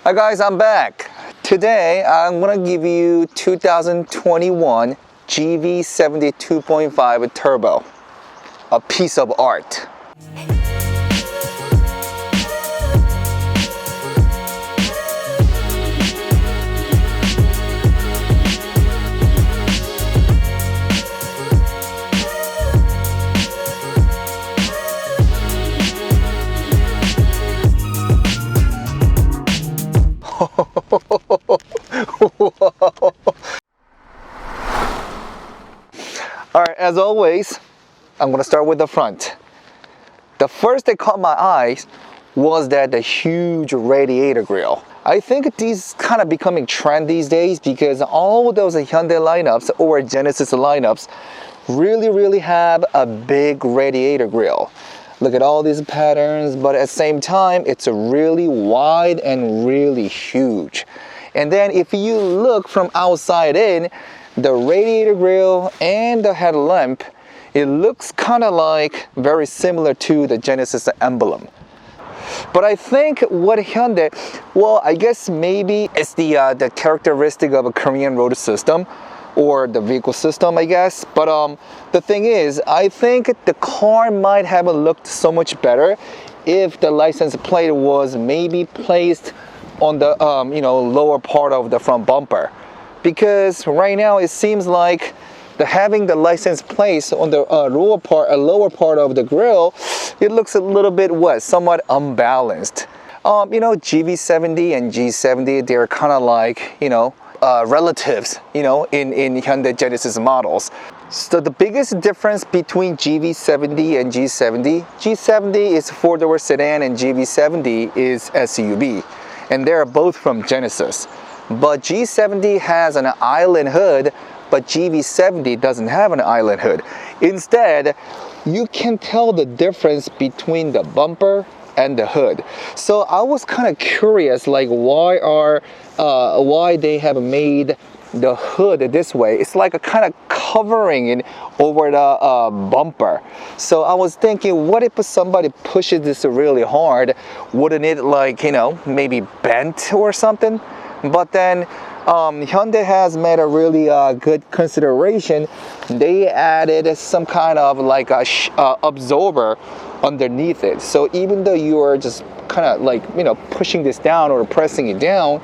Hi guys, I'm back. Today I'm gonna give you 2021 GV70 2.5 Turbo, a piece of art. Alright, as always, I'm gonna start with the front. The first that caught my eyes was the huge radiator grille. I think these kind of becoming trend these days because all of those Hyundai lineups or Genesis lineups really have a big radiator grille. Look at all these patterns, but at the same time, it's a really wide and really huge. And then if you look from outside in, the radiator grille and the headlamp, it looks kind of like very similar to the Genesis emblem. But I think what Hyundai, well, I guess maybe it's the characteristic of a Korean road system or the vehicle system, I guess. But the thing is, I think the car might have looked so much better if the license plate was maybe placed on the lower part of the front bumper, because right now it seems like having the license plate on the lower part of the grille, it looks a little bit somewhat unbalanced. GV70 and G70, they're kind of like relatives, in Hyundai Genesis models. So the biggest difference between GV70 and G70 is four-door sedan and GV70 is SUV, and they're both from Genesis. But G70 has an island hood, but GV70 doesn't have an island hood. Instead, you can tell the difference between the bumper and the hood. So I was kind of curious, like why they have made the hood this way. It's like a kind of covering it over the bumper. So I was thinking, what if somebody pushes this really hard? Wouldn't it maybe bent or something? But then Hyundai has made a really good consideration. They added some kind of like a absorber underneath it. So even though you are just kind of pushing this down or pressing it down,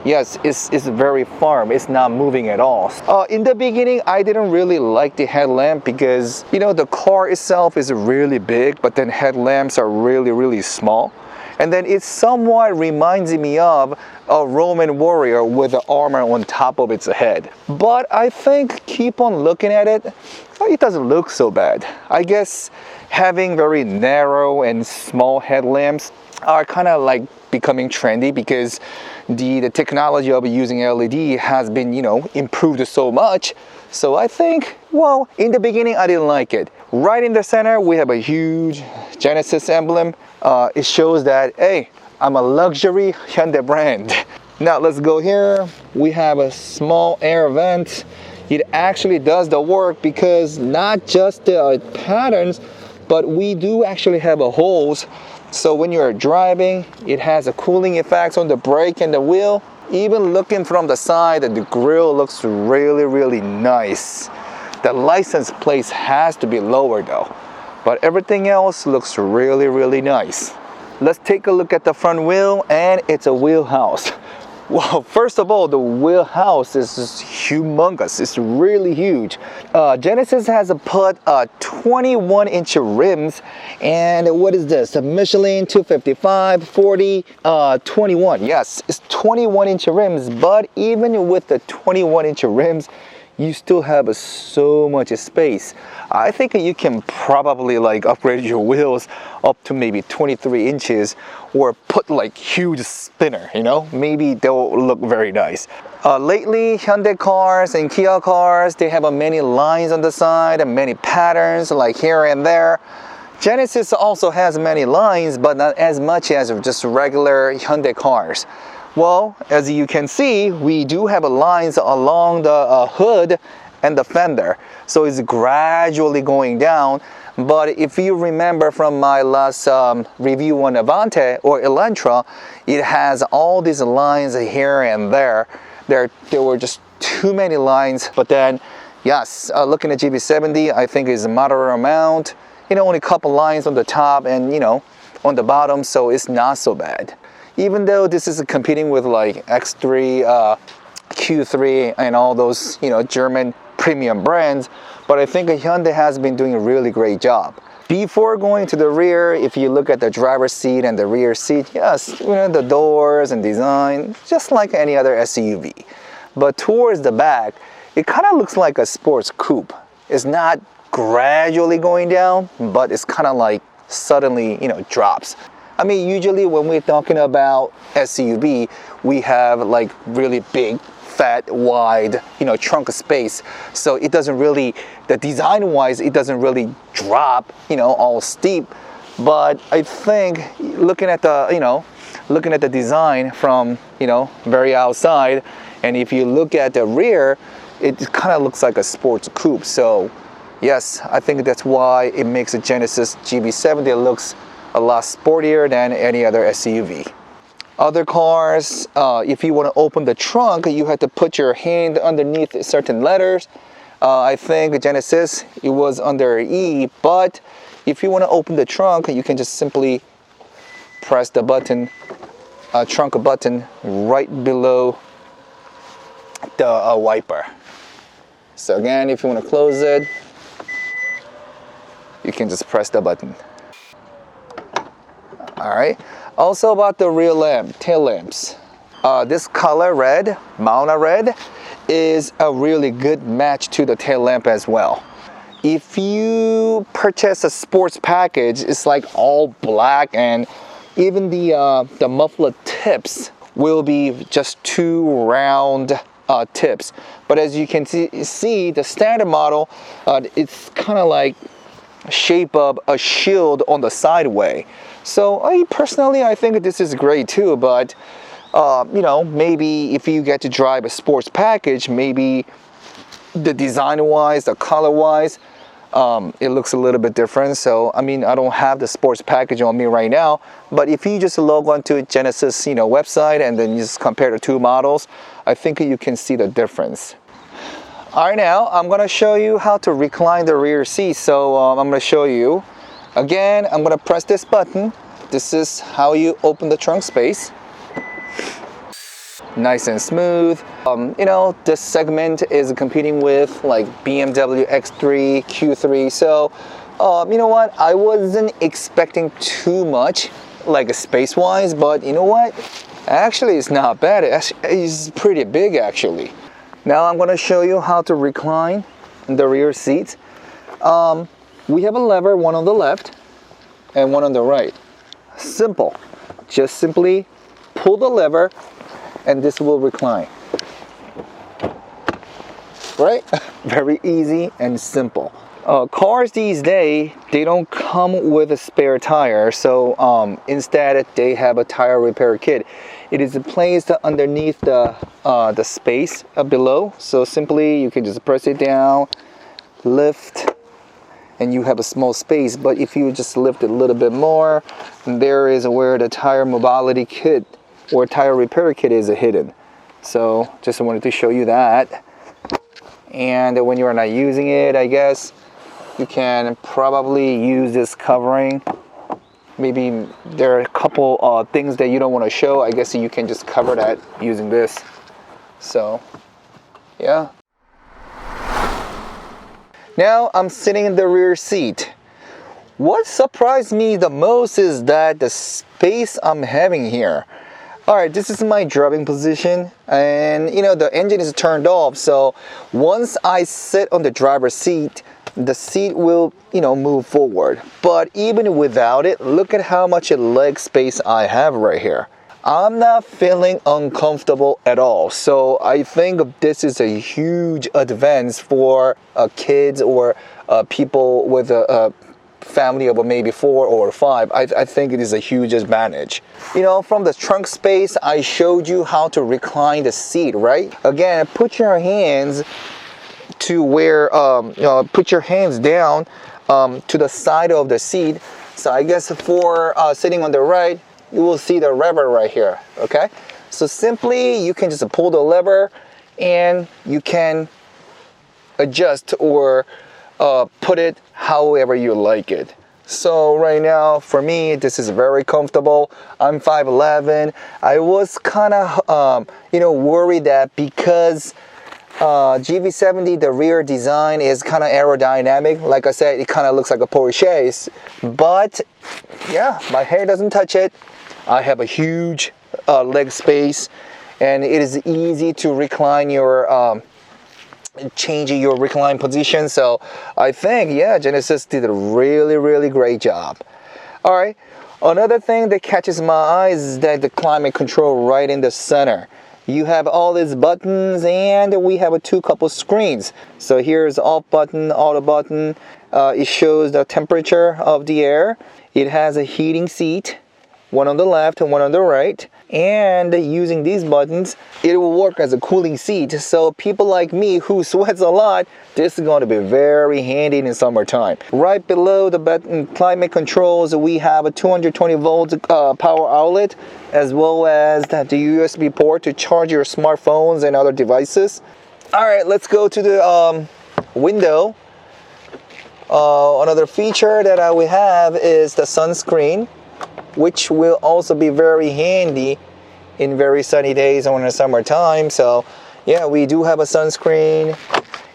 yes, it's very firm. It's not moving at all. In the beginning, I didn't really like the headlamp because the car itself is really big, but then headlamps are really small. And then it somewhat reminds me of a Roman warrior with the armor on top of its head. But I think keep on looking at it, it doesn't look so bad. I guess having very narrow and small headlamps are kind of like becoming trendy because the technology of using LED has been, improved so much. So I think, well, in the beginning, I didn't like it. Right in the center, we have a huge Genesis emblem. It shows that, hey, I'm a luxury Hyundai brand. Now let's go here. We have a small air vent. It actually does the work because not just the patterns, but we do actually have holes. So when you're driving, it has a cooling effect on the brake and the wheel. Even looking from the side, the grille looks really nice. The license plate has to be lower though, but everything else looks really nice. Let's take a look at the front wheel, and it's a wheelhouse. Well, first of all, the wheelhouse is just humongous. It's really huge. Genesis has put 21-inch rims, and what is this? A Michelin 255, 40, 21. Yes, it's 21-inch rims, but even with the 21-inch rims, you still have so much space. I think you can probably upgrade your wheels up to maybe 23 inches or put huge spinner, maybe they'll look very nice. Lately, Hyundai cars and Kia cars, they have many lines on the side and many patterns here and there. Genesis also has many lines, but not as much as just regular Hyundai cars. Well, as you can see, we do have lines along the hood and the fender. So it's gradually going down. But if you remember from my last review on Avante or Elantra, it has all these lines here and there. There were just too many lines. But then, yes, looking at GV70, I think is a moderate amount. Only a couple lines on the top and, on the bottom, so it's not so bad. Even though this is competing with like X3, Q3, and all those, German premium brands, but I think Hyundai has been doing a really great job. Before going to the rear, if you look at the driver's seat and the rear seat, yes, the doors and design, just like any other SUV. But towards the back, it kind of looks like a sports coupe. It's not gradually going down, but it's kind of like suddenly, drops. I mean, usually when we're talking about SUV, we have like really big, fat, wide, trunk space. So it doesn't really, the design-wise, it doesn't really drop, all steep. But I think looking at the design from, very outside, and if you look at the rear, it kind of looks like a sports coupe. So yes, I think that's why it makes a Genesis GV70 looks a lot sportier than any other SUV. Other cars, if you want to open the trunk, you have to put your hand underneath certain letters. I think Genesis, it was under E, but if you want to open the trunk, you can just simply press the button, trunk button right below the wiper. So again, if you want to close it, you can just press the button. All right. Also about the rear lamp, tail lamps. This color red, Mauna red, is a really good match to the tail lamp as well. If you purchase a sports package, it's like all black, and even the muffler tips will be just two round tips. But as you can see the standard model, it's kind of like shape of a shield on the sideway. So personally, I think this is great too, but maybe if you get to drive a sports package, maybe the design wise, the color wise, it looks a little bit different. So I mean, I don't have the sports package on me right now, but if you just log on to Genesis website and then you just compare the two models, I think you can see the difference. All right, now I'm going to show you how to recline the rear seat. So I'm going to show you. Again, I'm going to press this button. This is how you open the trunk space. Nice and smooth. This segment is competing with like BMW X3, Q3. So, you know what? I wasn't expecting too much, like space-wise, but you know what? Actually, it's not bad. It's pretty big, actually. Now I'm going to show you how to recline the rear seat. We have a lever, one on the left and one on the right. Simple. Just simply pull the lever and this will recline. Right? Very easy and simple. Cars these days, they don't come with a spare tire, so instead they have a tire repair kit. It is placed underneath the space below, so simply you can just press it down, lift, and you have a small space. But if you just lift it a little bit more, there is where the tire mobility kit or tire repair kit is hidden. So just wanted to show you that. And when you are not using it, I guess you can probably use this covering. Maybe there are a couple things that you don't want to show. I guess you can just cover that using this. So yeah. Now I'm sitting in the rear seat. What surprised me the most is that the space I'm having here. Alright, this is my driving position, and the engine is turned off, so once I sit on the driver's seat, the seat will move forward. But even without it, look at how much leg space I have right here. I'm not feeling uncomfortable at all. So I think this is a huge advance for kids or people with a family of maybe 4 or 5. I think it is a huge advantage. From the trunk space, I showed you how to recline the seat, right? Again, put your hands to where, put your hands down to the side of the seat. So I guess for sitting on the right, you will see the lever right here, okay? So simply, you can just pull the lever and you can adjust or put it however you like it. So right now, for me, this is very comfortable. I'm 5'11". I was kind of, worried that because GV70, the rear design is kind of aerodynamic. Like I said, it kind of looks like a Porsche. But yeah, my hair doesn't touch it. I have a huge leg space, and it is easy to recline your changing your recline position. So I think, yeah, Genesis did a really great job. All right, another thing that catches my eyes is that the climate control right in the center. You have all these buttons, and we have two couple screens. So here's off button, auto button. It shows the temperature of the air. It has a heating seat, one on the left and one on the right. And using these buttons, it will work as a cooling seat. So people like me who sweats a lot, this is going to be very handy in summertime. Right below the button climate controls, we have a 220 volt power outlet, as well as the USB port to charge your smartphones and other devices. All right, let's go to the window. Another feature that we have is the sunscreen, which will also be very handy in very sunny days or in the summertime. So yeah, we do have a sunscreen.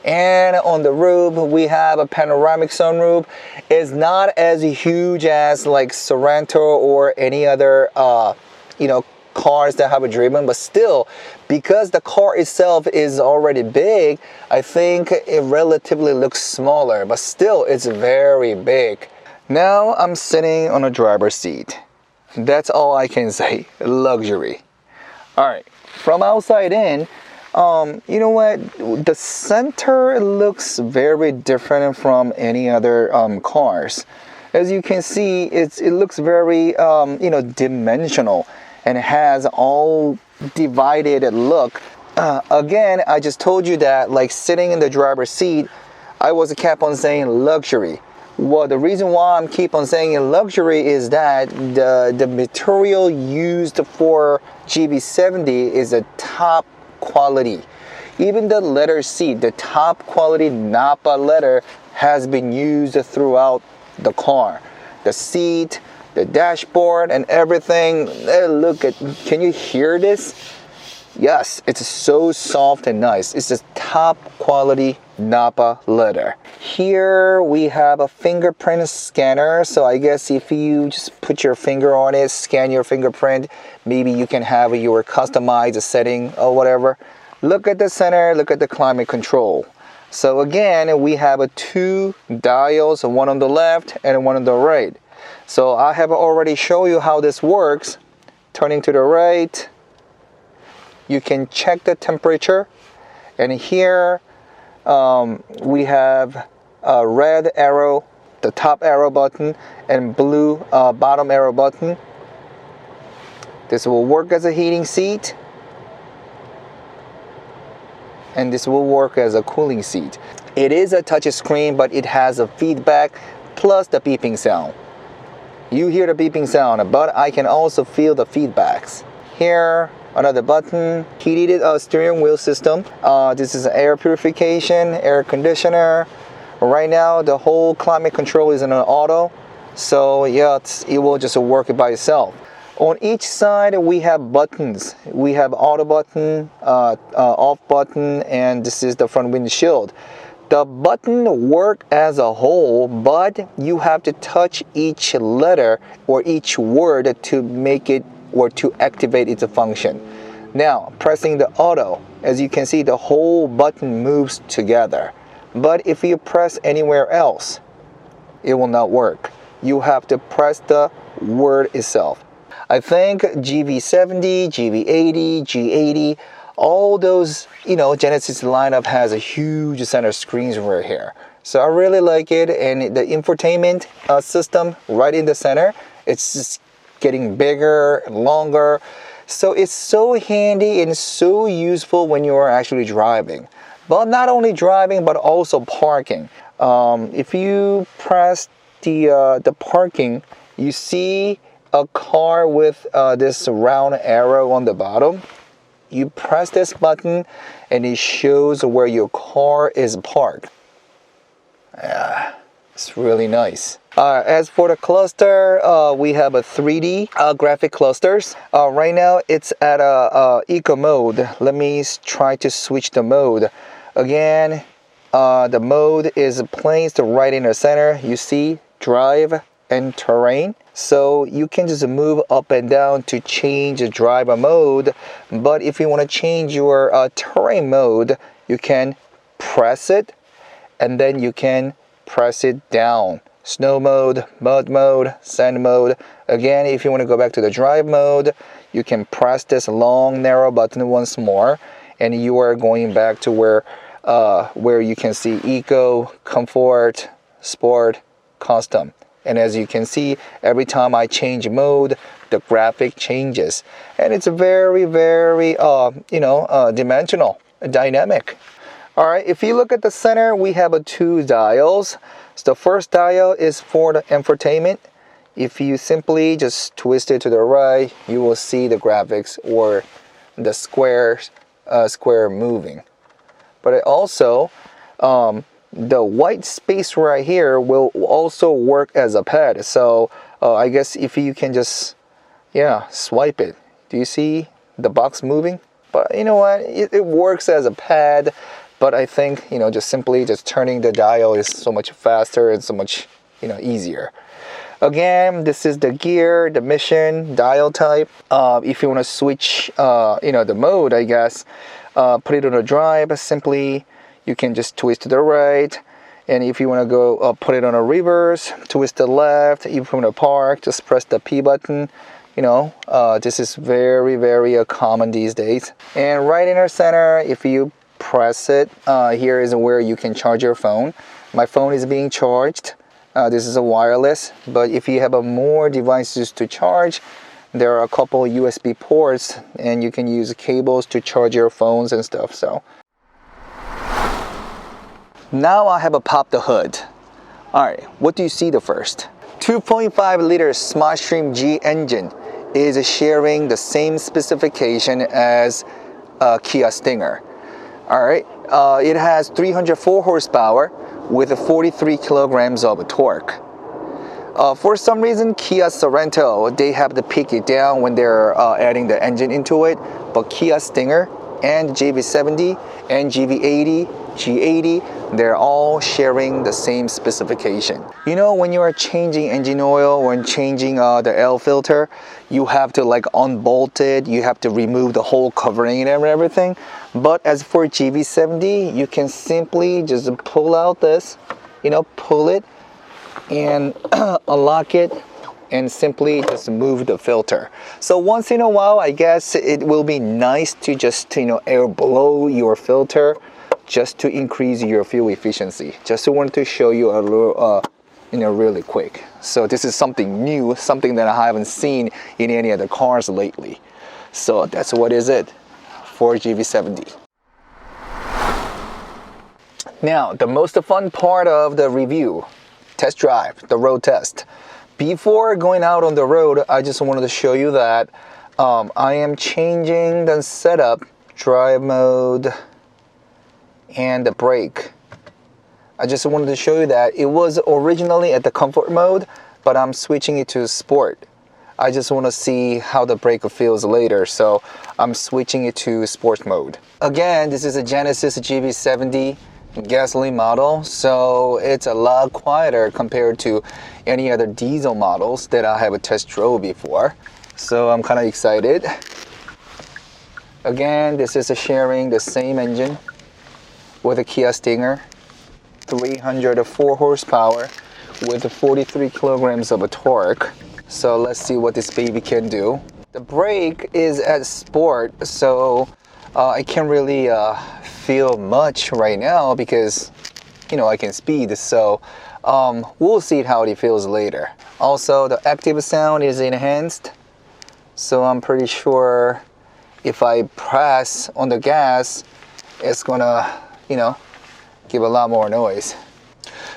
And on the roof, we have a panoramic sunroof. It's not as huge as like Sorento or any other cars that have driven, but still, because the car itself is already big, I think it relatively looks smaller, but still it's very big. Now I'm sitting on a driver's seat. That's all I can say. Luxury. All right, from outside in, you know what? The center looks very different from any other cars. As you can see, it looks very dimensional, and it has all divided look. Again, I just told you that, like sitting in the driver's seat, I was kept on saying luxury. Well, the reason why I'm keep on saying luxury is that the material used for GV70 is a top quality. Even the leather seat, the top quality Napa leather, has been used throughout the car. The seat, the dashboard, and everything. Look at, can you hear this? Yes, it's so soft and nice. It's a top quality Napa leather. Here we have a fingerprint scanner. So I guess if you just put your finger on it, scan your fingerprint, maybe you can have your customized setting or whatever. Look at the center, look at the climate control. So again, we have two dials, one on the left and one on the right. So I have already shown you how this works. Turning to the right, you can check the temperature, and here we have a red arrow, the top arrow button, and blue bottom arrow button. This will work as a heating seat, and this will work as a cooling seat. It is a touch screen, but it has a feedback plus the beeping sound. You hear the beeping sound, but I can also feel the feedbacks. Here, another button, heated steering wheel system. This is air purification, air conditioner. Right now, the whole climate control is in an auto. So yeah, it will just work by itself. On each side, we have buttons. We have auto button, off button, and this is the front windshield. The button work as a whole, but you have to touch each letter or each word to make it or to activate its function. Now, pressing the auto, as you can see, the whole button moves together. But if you press anywhere else, it will not work. You have to press the word itself. I think GV70, GV80, G80, all those, Genesis lineup has a huge center screens right here. So I really like it, and the infotainment system right in the center, it's just getting bigger and longer. So it's so handy and so useful when you are actually driving. But not only driving, but also parking. If you press the parking, you see a car with this round arrow on the bottom. You press this button and it shows where your car is parked. Yeah, it's really nice. As for the cluster, we have a 3D graphic clusters. Right now it's at eco mode. Let me try to switch the mode. Again, the mode is placed right in the center. You see drive and terrain. So you can just move up and down to change the driver mode. But if you want to change your terrain mode, you can press it and then you can press it down. Snow mode, mud mode, sand mode. Again, if you want to go back to the drive mode, you can press this long narrow button once more and you are going back to where you can see eco, comfort, sport, custom. And as you can see, every time I change mode, the graphic changes. And it's very, very, dimensional, dynamic. All right, if you look at the center, we have 2 dials. So the first dial is for the infotainment. If you simply just twist it to the right, you will see the graphics or the square moving. But it also, the white space right here will also work as a pad. So I guess if you can just, swipe it. Do you see the box moving? But you know what? It works as a pad. But I think, just simply just turning the dial is so much faster and so much, easier. Again, this is the gear, the mission, dial type. If you want to switch, the mode, I guess, put it on a drive, simply you can just twist to the right. And if you want to go put it on a reverse, twist to the left. If you want to park, just press the P button. This is very, very common these days. And right in our center, if you press it, here is where you can charge your phone. My phone is being charged. This is a wireless, but if you have more devices to charge, there are a couple USB ports and you can use cables to charge your phones and stuff. So now I have popped the hood. All right, what do you see the first? 2.5 liter SmartStream G engine is sharing the same specification as Kia Stinger. All right, it has 304 horsepower with 43 kilograms of torque. For some reason, Kia Sorento, they have to pick it down when they're adding the engine into it, but Kia Stinger and GV70 and GV80, G80, they're all sharing the same specification. When you are changing engine oil, when changing the air filter, you have to unbolt it, you have to remove the whole covering and everything. But as for GV70, you can simply just pull out this, pull it and unlock it and simply just move the filter. So once in a while, I guess it will be nice to just, air blow your filter just to increase your fuel efficiency. Just wanted to show you a little, really quick. So this is something new, something that I haven't seen in any other cars lately. So that's what is it for GV70. Now, the most fun part of the review, test drive, the road test. Before going out on the road, I just wanted to show you that I am changing the setup, drive mode, and the brake. I just wanted to show you that it was originally at the comfort mode, but I'm switching it to sport. I just want to see how the brake feels later, so I'm switching it to sports mode. Again, this is a Genesis GV70 gasoline model, so it's a lot quieter compared to any other diesel models that I have test drove before. So I'm kind of excited. Again, this is sharing the same engine with a Kia Stinger, 304 horsepower with 43 kilograms of torque. So let's see what this baby can do. The brake is at sport, so I can't really feel much right now because I can speed. So we'll see how it feels later. Also, the active sound is enhanced, so I'm pretty sure if I press on the gas, it's gonna give a lot more noise.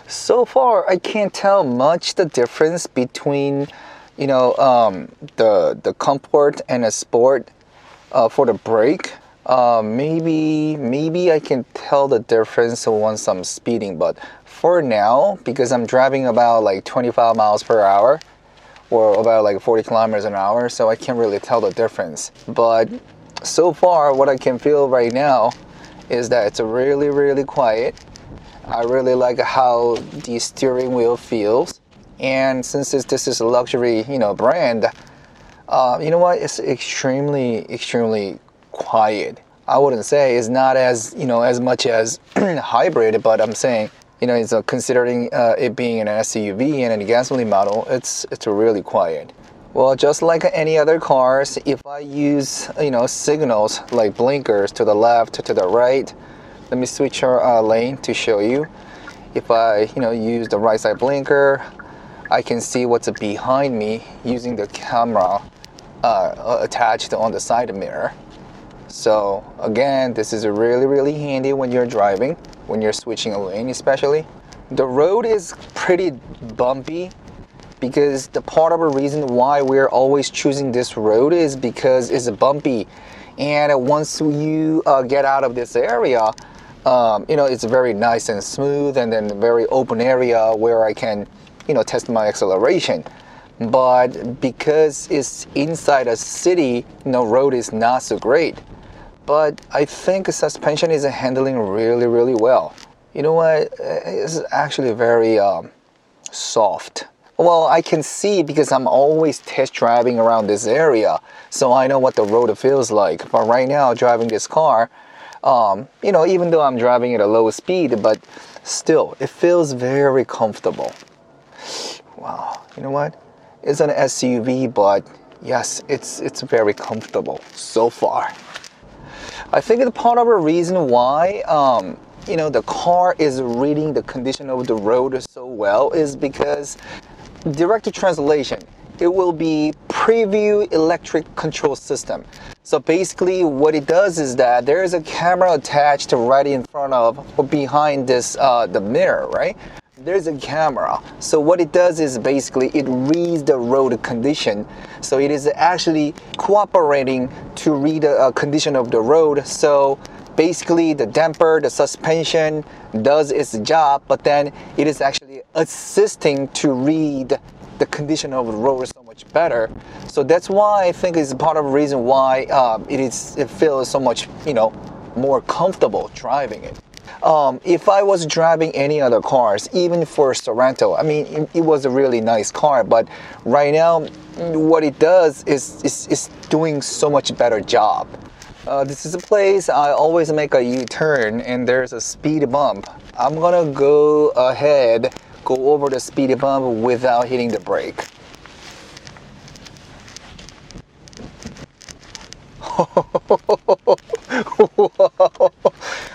So far, I can't tell much the difference between, the comfort and a sport for the brake. Maybe I can tell the difference once I'm speeding, but for now, because I'm driving about like 25 miles per hour or about like 40 kilometers an hour, so I can't really tell the difference. But so far, what I can feel right now is that it's really, really quiet. I really like how the steering wheel feels. And since this is a luxury, brand, it's extremely quiet. I wouldn't say it's not as, as much as hybrid, but I'm saying, it's considering it being an SUV and a gasoline model, it's really quiet. Well, just like any other cars, if I use, signals like blinkers to the left, to the right, let me switch our lane to show you. If I, use the right side blinker, I can see what's behind me using the camera attached on the side mirror. So again, this is really, really handy when you're driving, when you're switching a lane especially. The road is pretty bumpy because the part of the reason why we're always choosing this road is because it's bumpy. And once you get out of this area, it's very nice and smooth, and then very open area where I can, test my acceleration. But because it's inside a city, road is not so great. But I think suspension is handling really, really well. You know what? It's actually very soft. Well, I can see because I'm always test driving around this area, so I know what the road feels like. But right now, driving this car, even though I'm driving at a low speed, but still, it feels very comfortable. Wow, you know what? It's an SUV, but yes, it's very comfortable so far. I think the part of the reason why, the car is reading the condition of the road so well is because direct translation, it will be preview electric control system. So basically what it does is that there is a camera attached right in front of or behind this the mirror, right? There's a camera. So what it does is basically it reads the road condition. So it is actually cooperating to read the condition of the road. So basically the damper, the suspension does its job, but then it is actually assisting to read the condition of the road so much better. So that's why I think it's part of the reason why it feels so much, more comfortable driving it. If I was driving any other cars, even for Sorento, I mean, it was a really nice car, but right now, what it does is doing so much better job. This is a place I always make a U-turn and there's a speed bump. I'm gonna go ahead, go over the speed bump without hitting the brake.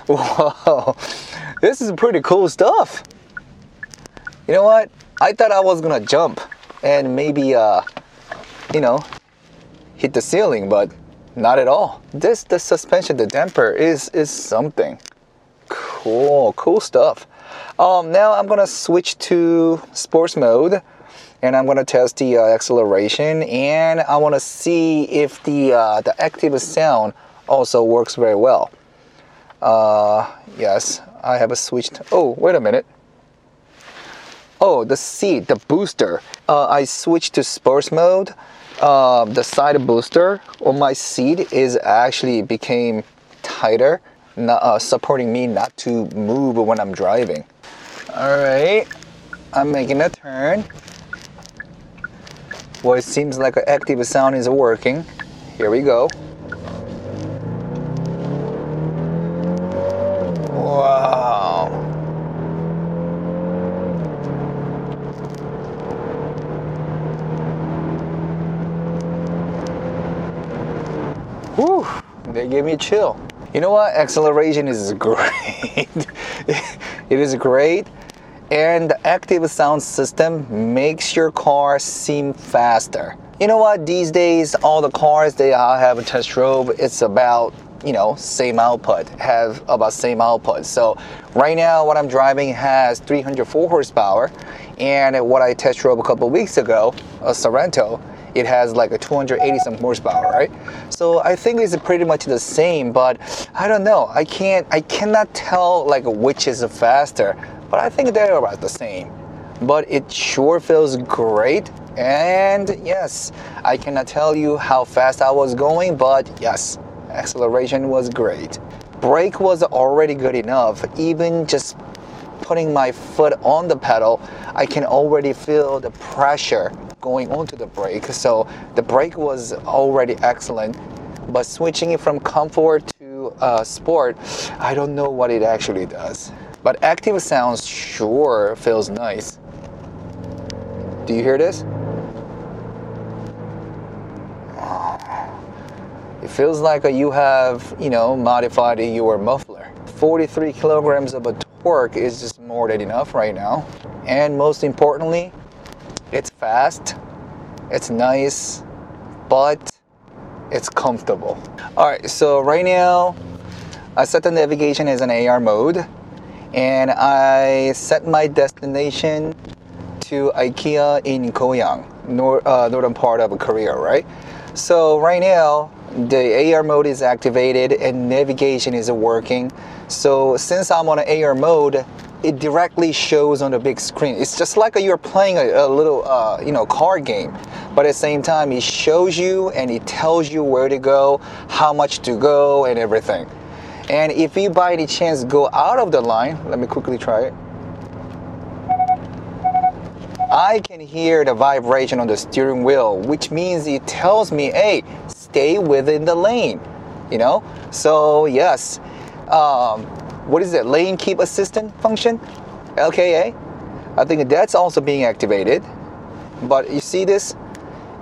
Wow, this is pretty cool stuff. You know what? I thought I was gonna jump and maybe, hit the ceiling, but not at all. The suspension, the damper is something. Cool stuff. Now I'm gonna switch to sports mode. And I'm gonna test the acceleration, and I wanna see if the active sound also works very well. Yes, I have switched. Oh, wait a minute. Oh, the seat, the booster. I switched to sports mode. The side booster on my seat is actually became tighter, supporting me not to move when I'm driving. All right, I'm making a turn. Well, it seems like an active sound is working. Here we go. Wow. Whew, they gave me a chill. You know what? Acceleration is great. It is great. And the active sound system makes your car seem faster. You know what? These days, all the cars they have a test drove, it's about same output, have about same output. So right now what I'm driving has 304 horsepower, and what I test drove a couple of weeks ago, a Sorento, it has like a 280 some horsepower, right? So I think it's pretty much the same, but I don't know. I cannot tell like which is faster, but I think they're about the same. But it sure feels great, and yes, I cannot tell you how fast I was going, but yes, acceleration was great. Brake was already good enough. Even just putting my foot on the pedal, I can already feel the pressure going onto the brake. So the brake was already excellent, but switching it from comfort to sport, I don't know what it actually does. But active sounds sure feels nice. Do you hear this? It feels like you have, modified your muffler. 43 kilograms of a torque is just more than enough right now. And most importantly, it's fast, it's nice, but it's comfortable. All right, so right now, I set the navigation as an AR mode, and I set my destination to IKEA in Goyang, northern part of Korea, right? So right now, the AR mode is activated and navigation is working. So since I'm on an AR mode, it directly shows on the big screen. It's just like you're playing a little, card game. But at the same time, it shows you and it tells you where to go, how much to go, and everything. And if you by any chance go out of the line, let me quickly try it. I can hear the vibration on the steering wheel, which means it tells me, hey, stay within the lane, So yes, what is it? Lane keep assistant function, LKA. I think that's also being activated. But you see this?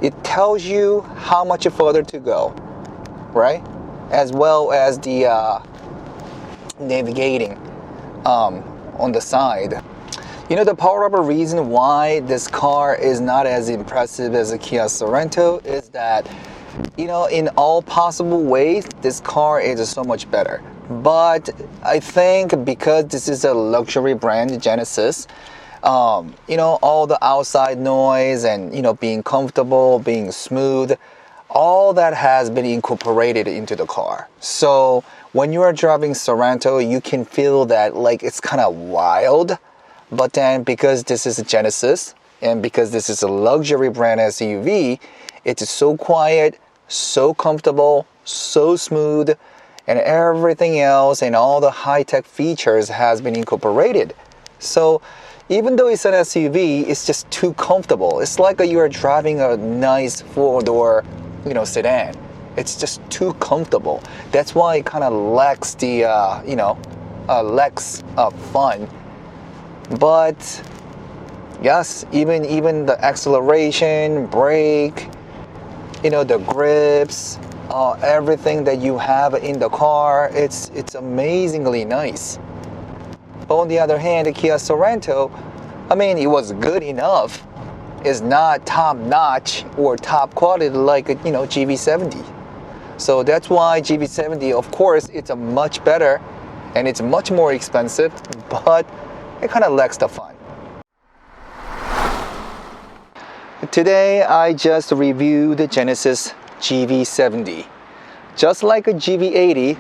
It tells you how much further to go, right? As well as the navigating on the side. The power up reason why this car is not as impressive as a Kia Sorento is that, in all possible ways, this car is so much better. But I think because this is a luxury brand, Genesis, all the outside noise and, being comfortable, being smooth, all that has been incorporated into the car. So when you are driving Sorento, you can feel that like it's kind of wild. But then because this is a Genesis and because this is a luxury brand SUV, it's so quiet, so comfortable, so smooth, and everything else and all the high-tech features has been incorporated. So even though it's an SUV, it's just too comfortable. It's like you're driving a nice four-door, sedan. It's just too comfortable. That's why it kind of lacks the, fun. But yes, even the acceleration, brake, the grips, everything that you have in the car, it's amazingly nice. But on the other hand, the Kia Sorento, it was good enough. It's not top notch or top quality like GV70. So that's why GV70, of course, it's a much better and it's much more expensive, but it kind of lacks the fun. Today I just reviewed the Genesis GV70. Just like a GV80,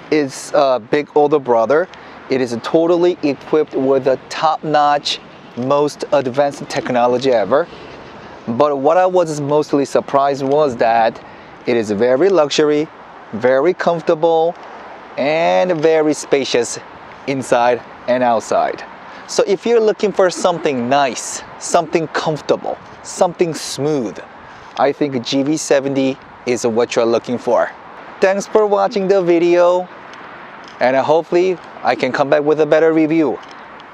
it's a big older brother. It is totally equipped with the top-notch, most advanced technology ever. But what I was mostly surprised was that it is very luxury, very comfortable, and very spacious inside and outside. So if you're looking for something nice, something comfortable, something smooth, I think GV70 is what you're looking for. Thanks for watching the video, and hopefully I can come back with a better review.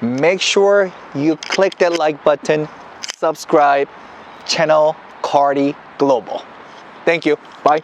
Make sure you click that like button, subscribe, channel Cardi Global. Thank you. Bye.